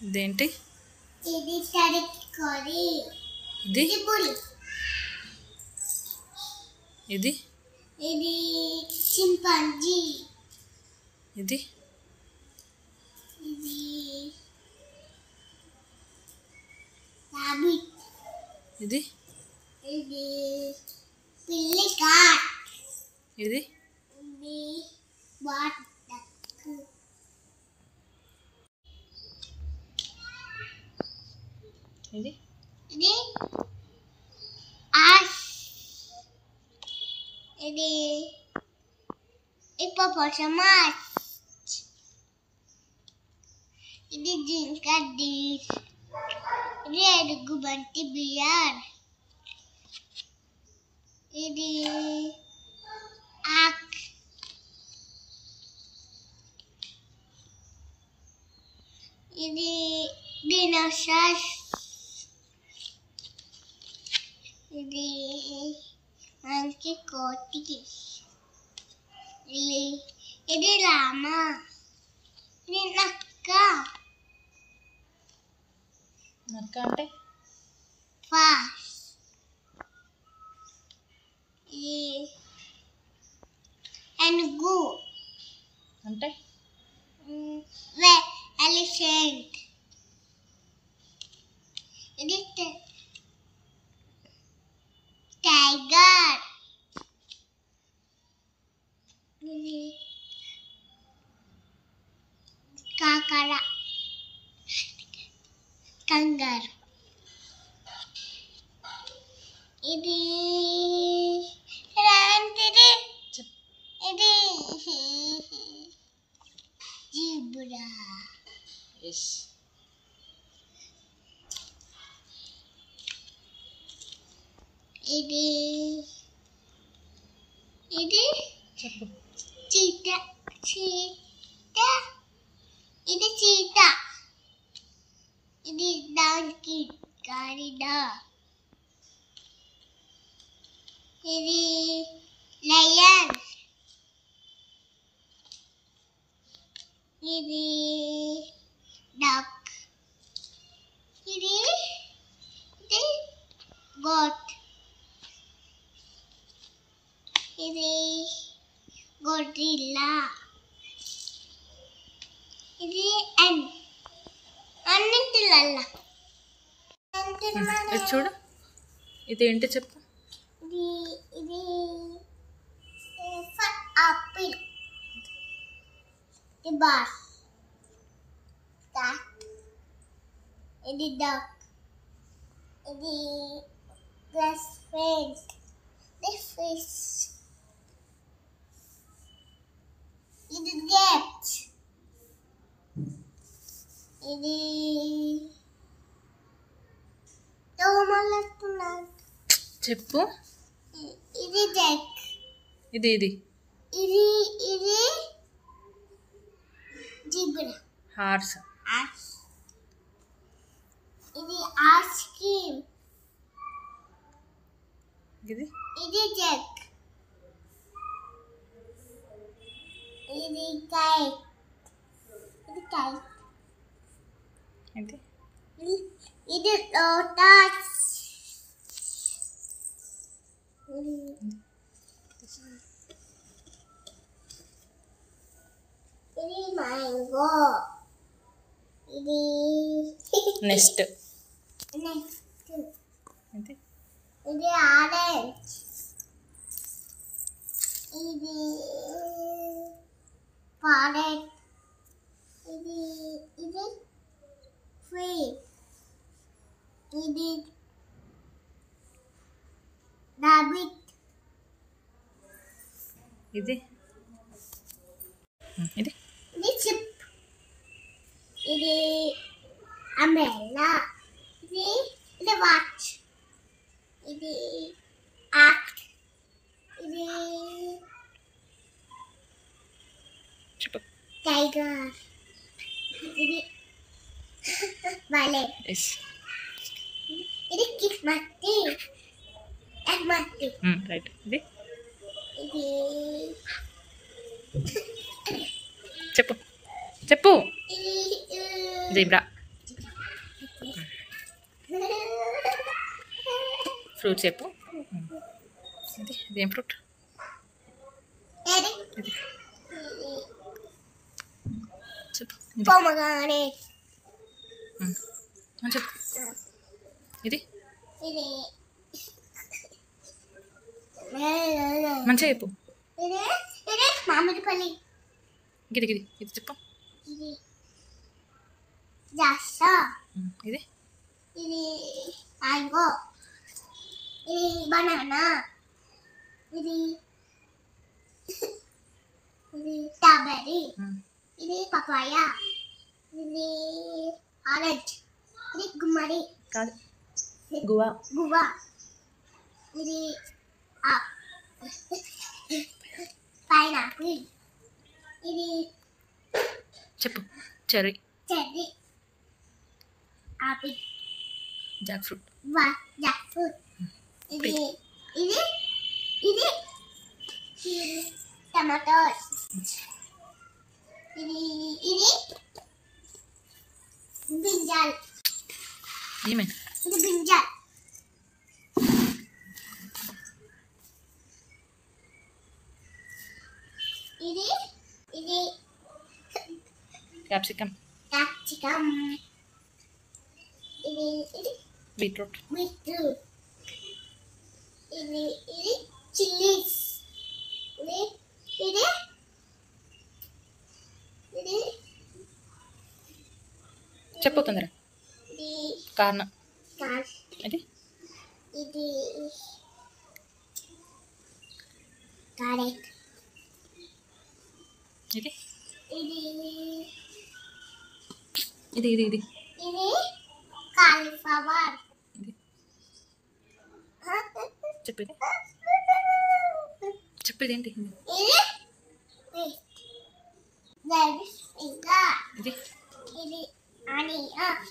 ఇదేంటి? ఇది తడికోడి. ఇది పులి. ఇది ఇది చింపాంజీ. ఇది ఇది రాబిట్. ఇది ఇది పిల్లి కాట్. ఇది ఇది బాట్ డక్. ఇది ఇది ఆస్. ఇది హిప్పోపోటమస్. ఇది జింక డీర్. ఇది ఎలుగుబంటి బియర్. ఇది ఆక్. ఇది డినోసార్. ఇది మంకీ కోటి. ఇది లామా. ఇది నక్క. నక్క అంటే ఫాస్. ఇది ఏనుగు అంటే ఎలిఫెంట్. ఇది టైగర్. ఇది కాకర. కంగారు. ఇది ఏంటిది? ఇది జీబ్రా. ఎస్. ఇది ఇది చెప్పు. చీట. చీట. ఇది చీట. ఇది డాంకీ గాడిద. ఇది లయన్. ఇది డక్. ఇది ఇది గోట్. ఇది గొరిల్లా. ఇది అన్నింటిలల్లా. ఇది చూడు. ఇదేంటి చెప్పు. ఇది ఇది ఆపిల్. ఇది బాస్. ఇది డక్. ఇది ప్లస్ ఫ్రెండ్స్. ఇది ఫిష్. ఇది గెట్. ఇది తోమలస్తున్నాడు. చెప్పు. ఇది జెక్. ఇది ఇది ఇది ఇది జిబ్రా. హార్స్. ఇది ఐస్ క్రీమ్. ఇది ఇది జెక్. ఇది కైట్. ఇది కైట్. ఇది ఇది లోటస్. ఇది మ్యాంగో. ఇది నెక్స్ట్. నెక్స్ట్. ఇది ఇది ఆరెంజ్. ఇది ప్యారెట్. ఇది ఇది ఫ్రీ. ఇది రాబిట్. ఇది ఇది ఇది చిప్. ఇది అంబ్రెల్లా. ఇది ఇది వాచ్. ఇది యాక్ట్. ఇది చెప్పు. టైగర్. ఇది వాలెట్. ఎస్. ఇది కిక్ మట్టి. మట్టి. రైట్. ఇది ఇది చెప్పు చెప్పు. ఇది జీబ్రా. ఫ్రూట్స్ చెప్పు. ఇది ఇదేం ఫ్రూట్? ఇది ఇది చెప్పు. ఇది pomegranate. చెప్పు. ఇది ఇది మంచిగా చెప్పు. ఇది ఇది మామిడిపల్లి. గిది గిది ఇది చెప్పు. ఇది జాస. ఇది ఇది మ్యాంగో. ఇది బనానా. ఇది ఇది స్ట్రాబెర్రీ. ఇది పపాయ. ఇది ఆరెంజ్. ఇది గుమ్మడి. కాదు గువా. గువా. ఇది పైనాపిల్. ఇది చెప్పు. Cherry. Cherry. Apple. Jack fruit. Jack fruit. ఇది ఇది ఇది టమాటోస్. ఇది ఇది బ్రింజాల్. ఏమైంది? ఇది బ్రింజాల్. ఇది ఇది క్యాప్సికమ్. క్యాప్సికమ్. ఇది ఇది బీట్రూట్. బీట్రూట్. ఇది ఇది చిల్లీస్. ఇది ఇది ఇది చెప్పు తొందర. ఇది కార్న్. కాల్. ఇది ఇది క్యారెట్. ఇది ఇది ఇది ఇది ఇది ఇది కాలీఫ్లవర్. ఇది చెప్పు. ఇది చెప్పు. ఇదేంటి? ఇది ఇది ఇది ఇది ఆనియన్.